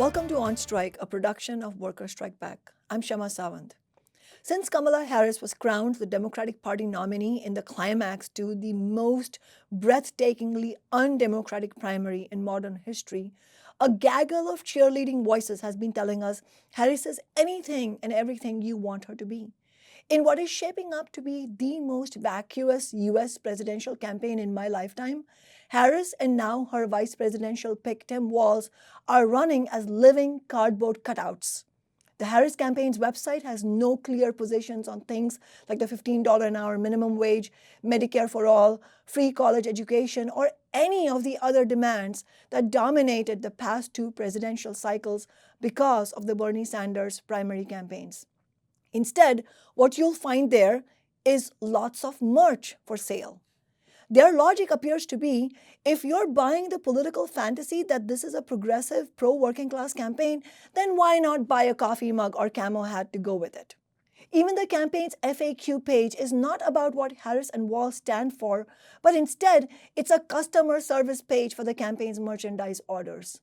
Welcome to On Strike, a production of Worker Strike Back. I'm Kshama Sawant. Since Kamala Harris was crowned the Democratic Party nominee in the climax to the most breathtakingly undemocratic primary in modern history, a gaggle of cheerleading voices has been telling us Harris is anything and everything you want her to be. In what is shaping up to be the most vacuous US presidential campaign in my lifetime, Harris and now her vice presidential pick Tim Walz are running as living cardboard cutouts. The Harris campaign's website has no clear positions on things like the $15 an hour minimum wage, Medicare for all, free college education, or any of the other demands that dominated the past two presidential cycles because of the Bernie Sanders primary campaigns. Instead, what you'll find there is lots of merch for sale. Their logic appears to be, if you're buying the political fantasy that this is a progressive, pro-working class campaign, then why not buy a coffee mug or camo hat to go with it? Even the campaign's FAQ page is not about what Harris and Walz stand for, but instead, it's a customer service page for the campaign's merchandise orders.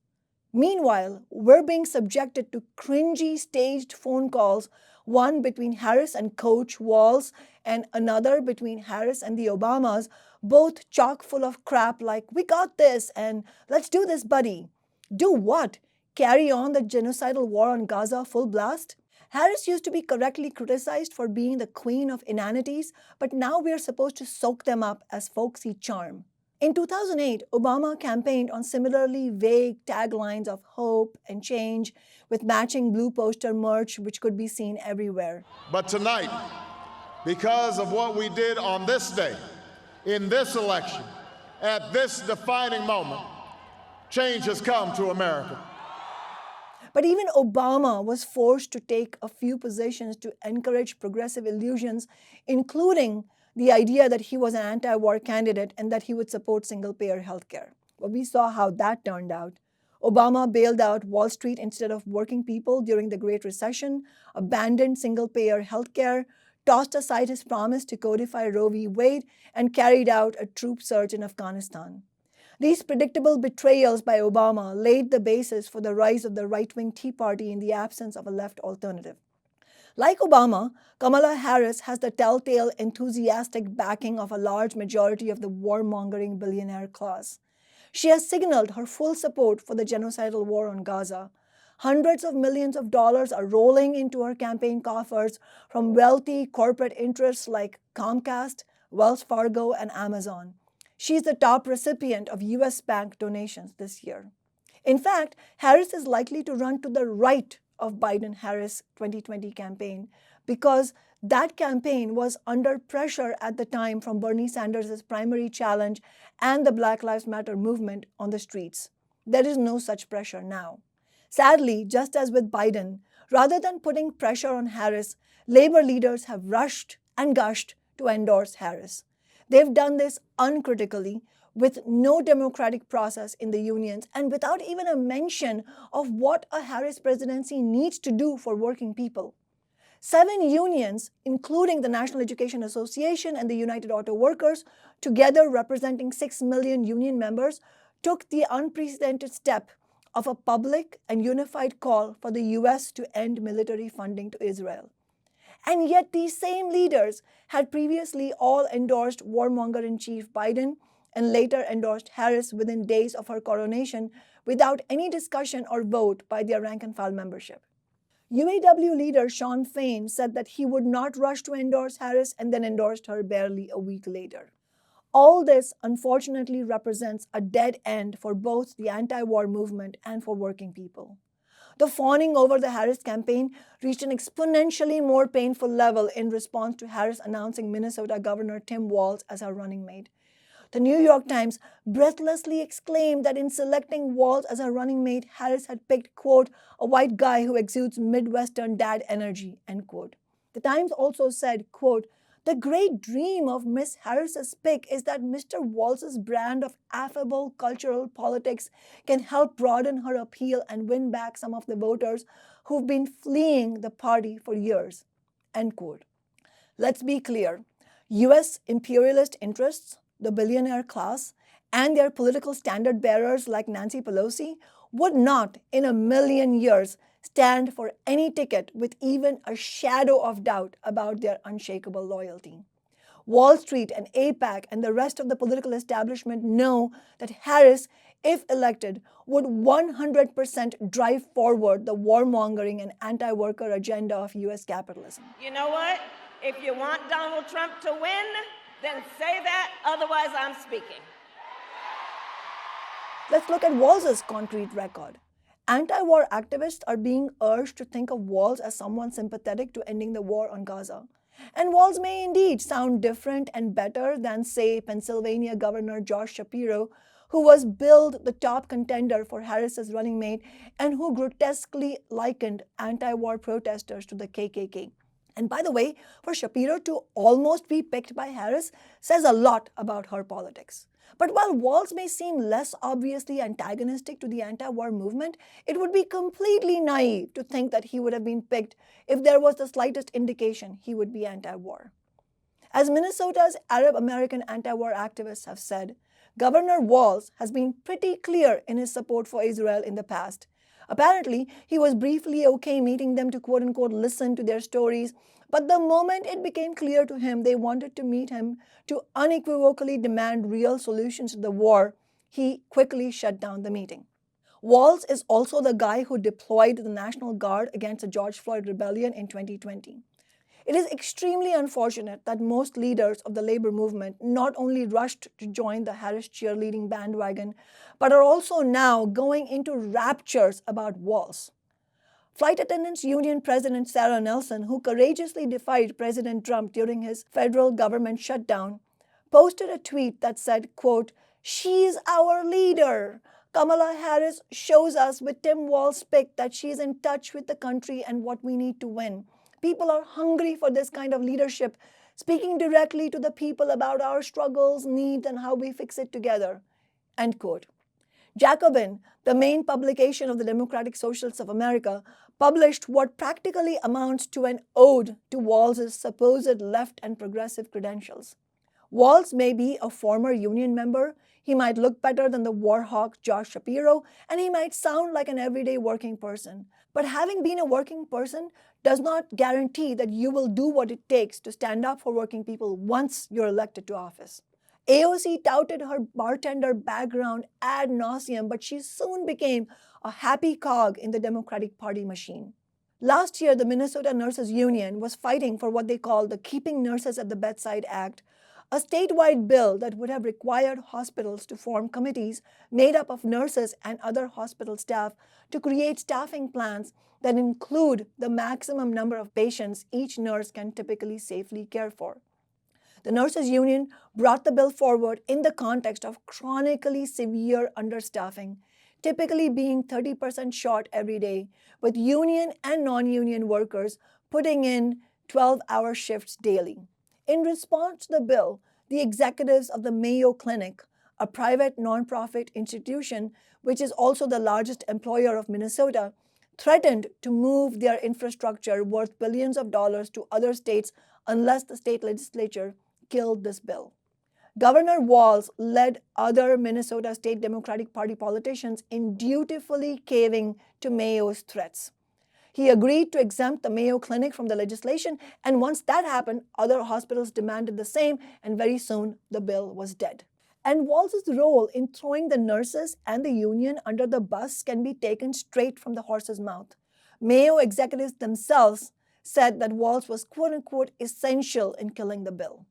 Meanwhile, we're being subjected to cringy staged phone calls, one between Harris and Coach Walz and another between Harris and the Obamas, both chock full of crap like, "We got this," and "Let's do this, buddy." Do what? Carry on the genocidal war on Gaza full blast? Harris used to be correctly criticized for being the queen of inanities, but now we're supposed to soak them up as folksy charm. In 2008, Obama campaigned on similarly vague taglines of hope and change with matching blue poster merch which could be seen everywhere. But tonight, because of what we did on this day, in this election, at this defining moment, change has come to America. But even Obama was forced to take a few positions to encourage progressive illusions, including the idea that he was an anti-war candidate and that he would support single-payer healthcare. Well, we saw how that turned out. Obama bailed out Wall Street instead of working people during the Great Recession, abandoned single-payer healthcare, tossed aside his promise to codify Roe v. Wade, and carried out a troop surge in Afghanistan. These predictable betrayals by Obama laid the basis for the rise of the right-wing Tea Party in the absence of a left alternative. Like Obama, Kamala Harris has the telltale enthusiastic backing of a large majority of the warmongering billionaire class. She has signaled her full support for the genocidal war on Gaza. Hundreds of millions of dollars are rolling into her campaign coffers from wealthy corporate interests like Comcast, Wells Fargo, and Amazon. She's the top recipient of US bank donations this year. In fact, Harris is likely to run to the right of Biden-Harris 2020 campaign because that campaign was under pressure at the time from Bernie Sanders' primary challenge and the Black Lives Matter movement on the streets. There is no such pressure now. Sadly, just as with Biden, rather than putting pressure on Harris, labor leaders have rushed and gushed to endorse Harris. They've done this uncritically, with no democratic process in the unions and without even a mention of what a Harris presidency needs to do for working people. 7 unions, including the National Education Association and the United Auto Workers, together representing 6 million union members, took the unprecedented step of a public and unified call for the US to end military funding to Israel. And yet these same leaders had previously all endorsed warmonger-in-chief Biden and later endorsed Harris within days of her coronation without any discussion or vote by their rank-and-file membership. UAW leader Shawn Fain said that he would not rush to endorse Harris and then endorsed her barely a week later. All this, unfortunately, represents a dead end for both the anti-war movement and for working people. The fawning over the Harris campaign reached an exponentially more painful level in response to Harris announcing Minnesota Governor Tim Walz as her running mate. The New York Times breathlessly exclaimed that in selecting Walz as her running mate, Harris had picked, quote, "a white guy who exudes Midwestern dad energy," end quote. The Times also said, quote, "The great dream of Miss Harris's pick is that Mr. Walz's brand of affable cultural politics can help broaden her appeal and win back some of the voters who've been fleeing the party for years," end quote. Let's be clear. US imperialist interests, the billionaire class, and their political standard bearers like Nancy Pelosi would not in a million years stand for any ticket with even a shadow of doubt about their unshakable loyalty. Wall Street and AIPAC and the rest of the political establishment know that Harris, if elected, would 100% drive forward the warmongering and anti-worker agenda of US capitalism. You know what? If you want Donald Trump to win, then say that, otherwise I'm speaking. Let's look at Walz's concrete record. Anti-war activists are being urged to think of Walz as someone sympathetic to ending the war on Gaza. And Walz may indeed sound different and better than, say, Pennsylvania Governor Josh Shapiro, who was billed the top contender for Harris's running mate and who grotesquely likened anti-war protesters to the KKK. And by the way, for Shapiro to almost be picked by Harris says a lot about her politics. But while Walz may seem less obviously antagonistic to the anti-war movement, it would be completely naive to think that he would have been picked if there was the slightest indication he would be anti-war. As Minnesota's Arab American anti-war activists have said, Governor Walz has been pretty clear in his support for Israel in the past. Apparently, he was briefly okay meeting them to quote-unquote listen to their stories, but the moment it became clear to him they wanted to meet him to unequivocally demand real solutions to the war, he quickly shut down the meeting. Walz is also the guy who deployed the National Guard against the George Floyd rebellion in 2020. It is extremely unfortunate that most leaders of the labor movement not only rushed to join the Harris cheerleading bandwagon, but are also now going into raptures about Walz. Flight Attendants Union President Sarah Nelson, who courageously defied President Trump during his federal government shutdown, posted a tweet that said, quote, "She's our leader. Kamala Harris shows us with Tim Walz's pick that she's in touch with the country and what we need to win. People are hungry for this kind of leadership, speaking directly to the people about our struggles, needs, and how we fix it together." End quote. Jacobin, the main publication of the Democratic Socialists of America, published what practically amounts to an ode to Walz's supposed left and progressive credentials. Walz may be a former union member, he might look better than the war hawk Josh Shapiro, and he might sound like an everyday working person. But having been a working person does not guarantee that you will do what it takes to stand up for working people once you're elected to office. AOC touted her bartender background ad nauseum, but she soon became a happy cog in the Democratic Party machine. Last year, the Minnesota Nurses Union was fighting for what they called the Keeping Nurses at the Bedside Act, a statewide bill that would have required hospitals to form committees made up of nurses and other hospital staff to create staffing plans that include the maximum number of patients each nurse can typically safely care for. The Nurses Union brought the bill forward in the context of chronically severe understaffing, typically being 30% short every day, with union and non-union workers putting in 12-hour shifts daily. In response to the bill, the executives of the Mayo Clinic, a private nonprofit institution which is also the largest employer of Minnesota, threatened to move their infrastructure worth billions of dollars to other states unless the state legislature killed this bill. Governor Walz led other Minnesota State Democratic Party politicians in dutifully caving to Mayo's threats. He agreed to exempt the Mayo Clinic from the legislation, and once that happened, other hospitals demanded the same, and very soon the bill was dead. And Walz's role in throwing the nurses and the union under the bus can be taken straight from the horse's mouth. Mayo executives themselves said that Walz was quote-unquote essential in killing the bill.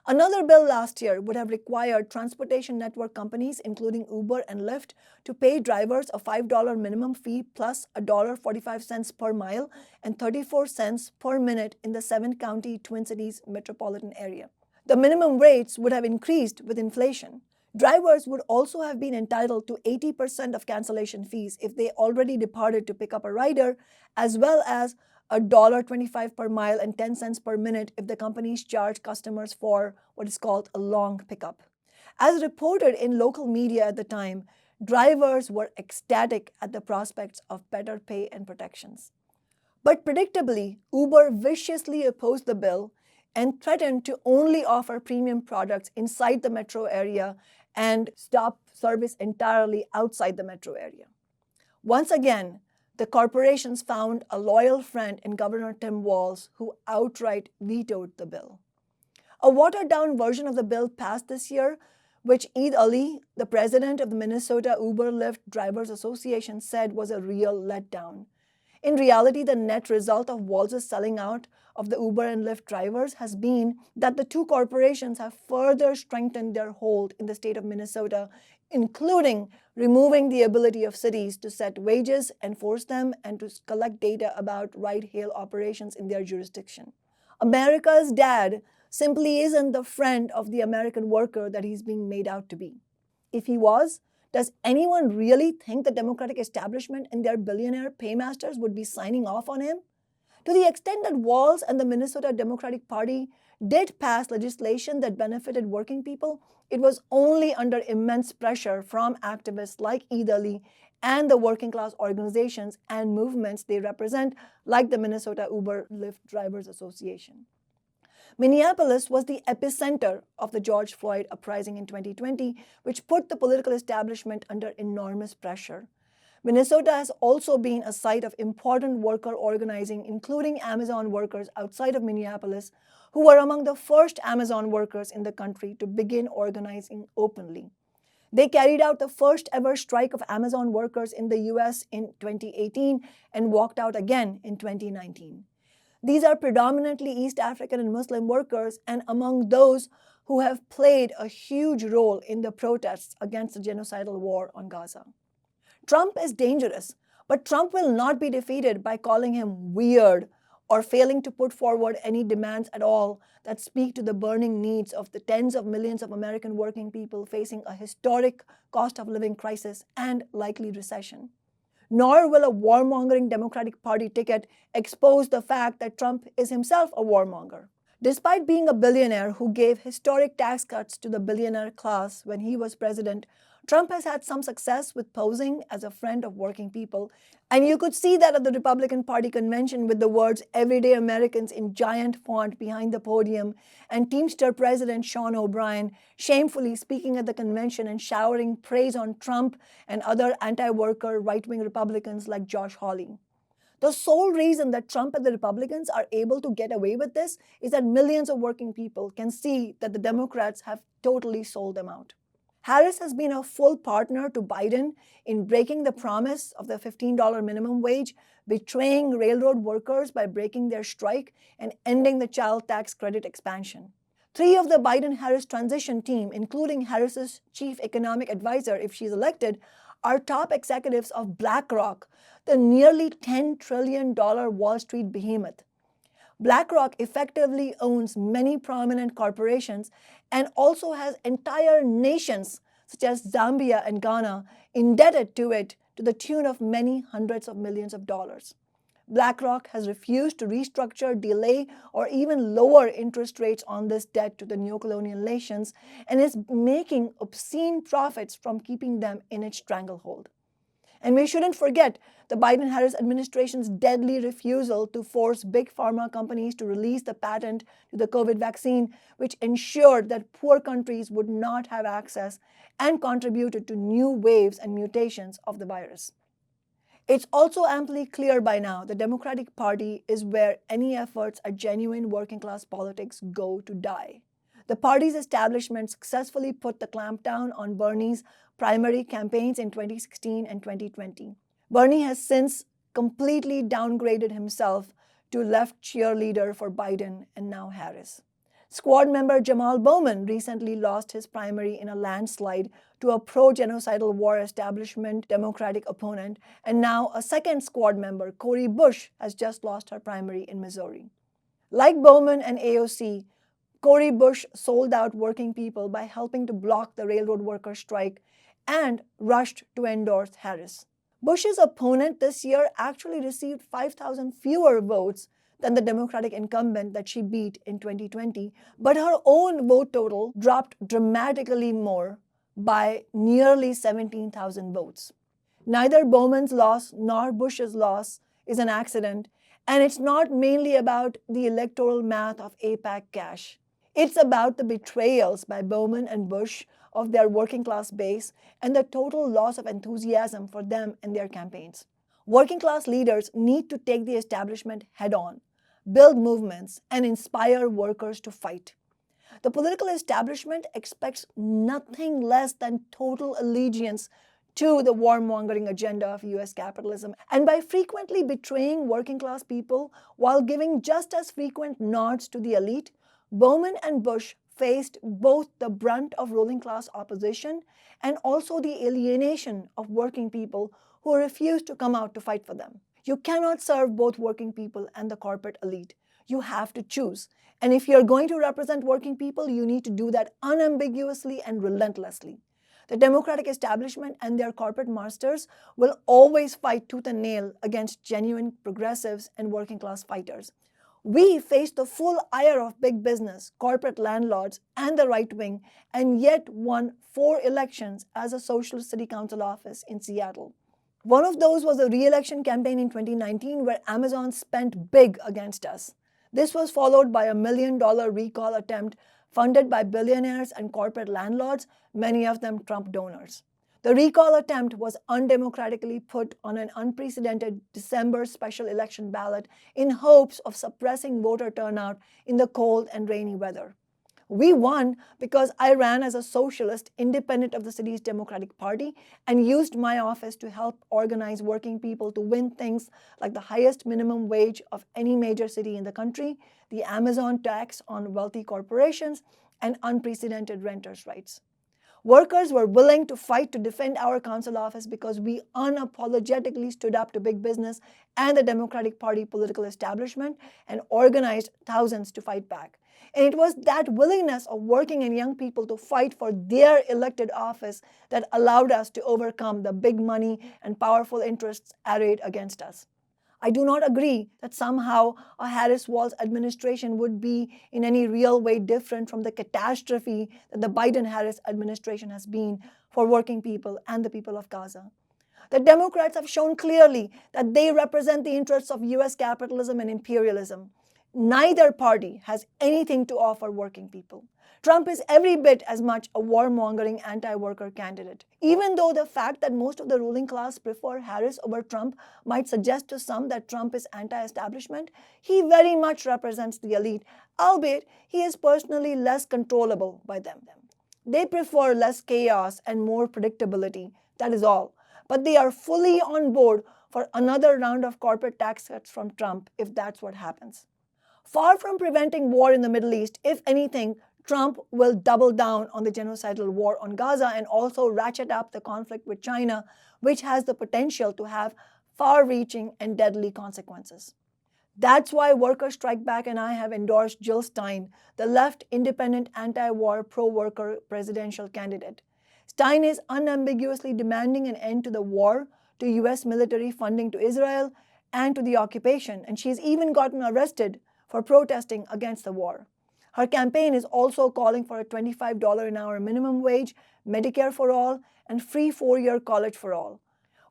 Another bill last year would have required transportation network companies, including Uber and Lyft, to pay drivers a $5 minimum fee plus $1.45 per mile and 34 cents per minute in the 7-county Twin Cities metropolitan area. The minimum rates would have increased with inflation. Drivers would also have been entitled to 80% of cancellation fees if they already departed to pick up a rider, as well as $1.25 per mile and 10 cents per minute if the companies charge customers for what is called a long pickup. As reported in local media at the time, drivers were ecstatic at the prospects of better pay and protections. But predictably, Uber viciously opposed the bill and threatened to only offer premium products inside the metro area and stop service entirely outside the metro area. Once again, the corporations found a loyal friend in Governor Tim Walz, who outright vetoed the bill. A watered-down version of the bill passed this year, which Eid Ali, the president of the Minnesota Uber-Lyft Drivers Association, said was a real letdown. In reality, the net result of Walz's selling out of the Uber and Lyft drivers has been that the two corporations have further strengthened their hold in the state of Minnesota, including removing the ability of cities to set wages, enforce them, and to collect data about ride-hail operations in their jurisdiction. America's dad simply isn't the friend of the American worker that he's being made out to be. If he was, does anyone really think the Democratic establishment and their billionaire paymasters would be signing off on him? To the extent that Walz and the Minnesota Democratic Party did pass legislation that benefited working people, it was only under immense pressure from activists like Eid Ali and the working class organizations and movements they represent, like the Minnesota Uber-Lyft Drivers Association. Minneapolis was the epicenter of the George Floyd uprising in 2020, which put the political establishment under enormous pressure. Minnesota has also been a site of important worker organizing, including Amazon workers outside of Minneapolis, who were among the first Amazon workers in the country to begin organizing openly. They carried out the first ever strike of Amazon workers in the US in 2018 and walked out again in 2019. These are predominantly East African and Muslim workers, and among those who have played a huge role in the protests against the genocidal war on Gaza. Trump is dangerous, but Trump will not be defeated by calling him weird or failing to put forward any demands at all that speak to the burning needs of the tens of millions of American working people facing a historic cost of living crisis and likely recession. Nor will a warmongering Democratic Party ticket expose the fact that Trump is himself a warmonger. Despite being a billionaire who gave historic tax cuts to the billionaire class when he was president, Trump has had some success with posing as a friend of working people, and you could see that at the Republican Party convention with the words "Everyday Americans" in giant font behind the podium, and Teamster President Sean O'Brien shamefully speaking at the convention and showering praise on Trump and other anti-worker right-wing Republicans like Josh Hawley. The sole reason that Trump and the Republicans are able to get away with this is that millions of working people can see that the Democrats have totally sold them out. Harris has been a full partner to Biden in breaking the promise of the $15 minimum wage, betraying railroad workers by breaking their strike, and ending the child tax credit expansion. 3 of the Biden-Harris transition team, including Harris's chief economic advisor if she's elected, are top executives of BlackRock, the nearly $10 trillion Wall Street behemoth. BlackRock effectively owns many prominent corporations and also has entire nations, such as Zambia and Ghana, indebted to it to the tune of many hundreds of millions of dollars. BlackRock has refused to restructure, delay, or even lower interest rates on this debt to the neocolonial nations and is making obscene profits from keeping them in its stranglehold. And we shouldn't forget the Biden-Harris administration's deadly refusal to force big pharma companies to release the patent to the COVID vaccine, which ensured that poor countries would not have access and contributed to new waves and mutations of the virus. It's also amply clear by now the Democratic Party is where any efforts at genuine working-class politics go to die. The party's establishment successfully put the clampdown on Bernie's primary campaigns in 2016 and 2020. Bernie has since completely downgraded himself to left cheerleader for Biden and now Harris. Squad member Jamal Bowman recently lost his primary in a landslide to a pro-genocidal war establishment Democratic opponent, and now a second squad member, Cori Bush, has just lost her primary in Missouri. Like Bowman and AOC, Cori Bush sold out working people by helping to block the railroad worker strike and rushed to endorse Harris. Bush's opponent this year actually received 5,000 fewer votes than the Democratic incumbent that she beat in 2020, but her own vote total dropped dramatically more by nearly 17,000 votes. Neither Bowman's loss nor Bush's loss is an accident, and it's not mainly about the electoral math of AIPAC cash. It's about the betrayals by Bowman and Bush of their working class base and the total loss of enthusiasm for them and their campaigns. Working class leaders need to take the establishment head on, build movements, and inspire workers to fight. The political establishment expects nothing less than total allegiance to the warmongering agenda of US capitalism. And by frequently betraying working class people while giving just as frequent nods to the elite, Bowman and Bush faced both the brunt of ruling class opposition and also the alienation of working people who refused to come out to fight for them. You cannot serve both working people and the corporate elite. You have to choose. And if you're going to represent working people, you need to do that unambiguously and relentlessly. The Democratic establishment and their corporate masters will always fight tooth and nail against genuine progressives and working class fighters. We face the full ire of big business, corporate landlords, and the right wing, and yet won 4 elections as a socialist city council office in Seattle. One of those was a re-election campaign in 2019 where Amazon spent big against us. This was followed by a $1 million recall attempt funded by billionaires and corporate landlords, many of them Trump donors. The recall attempt was undemocratically put on an unprecedented December special election ballot in hopes of suppressing voter turnout in the cold and rainy weather. We won because I ran as a socialist independent of the city's Democratic Party and used my office to help organize working people to win things like the highest minimum wage of any major city in the country, the Amazon tax on wealthy corporations, and unprecedented renters' rights. Workers were willing to fight to defend our council office because we unapologetically stood up to big business and the Democratic Party political establishment and organized thousands to fight back. And it was that willingness of working and young people to fight for their elected office that allowed us to overcome the big money and powerful interests arrayed against us. I do not agree that somehow a Harris-Walz administration would be in any real way different from the catastrophe that the Biden-Harris administration has been for working people and the people of Gaza. The Democrats have shown clearly that they represent the interests of US capitalism and imperialism. Neither party has anything to offer working people. Trump is every bit as much a warmongering anti-worker candidate. Even though the fact that most of the ruling class prefer Harris over Trump might suggest to some that Trump is anti-establishment, he very much represents the elite, albeit he is personally less controllable by them. They prefer less chaos and more predictability, that is all. But they are fully on board for another round of corporate tax cuts from Trump if that's what happens. Far from preventing war in the Middle East, if anything, Trump will double down on the genocidal war on Gaza and also ratchet up the conflict with China, which has the potential to have far-reaching and deadly consequences. That's why Workers Strike Back and I have endorsed Jill Stein, the left independent anti-war pro-worker presidential candidate. Stein is unambiguously demanding an end to the war, to US military funding to Israel, and to the occupation, and she's even gotten arrested for protesting against the war. Her campaign is also calling for a $25 an hour minimum wage, Medicare for all, and free 4-year college for all.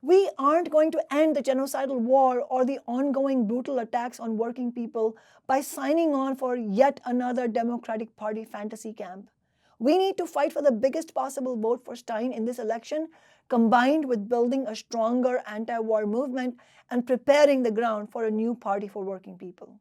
We aren't going to end the genocidal war or the ongoing brutal attacks on working people by signing on for yet another Democratic Party fantasy camp. We need to fight for the biggest possible vote for Stein in this election, combined with building a stronger anti-war movement and preparing the ground for a new party for working people.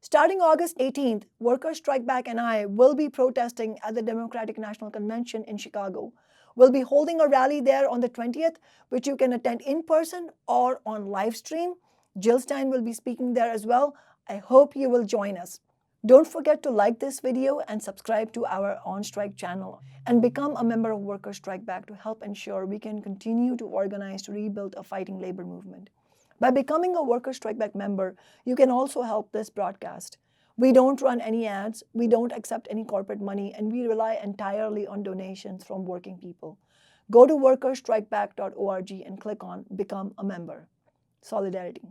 Starting August 18th, Workers Strike Back and I will be protesting at the Democratic National Convention in Chicago. We'll be holding a rally there on the 20th, which you can attend in person or on live stream. Jill Stein will be speaking there as well. I hope you will join us. Don't forget to like this video and subscribe to our On Strike channel and become a member of Workers Strike Back to help ensure we can continue to organize to rebuild a fighting labor movement. By becoming a Workers Strike Back member, you can also help this broadcast. We don't run any ads, we don't accept any corporate money, and we rely entirely on donations from working people. Go to workersstrikeback.org and click on Become a Member. Solidarity.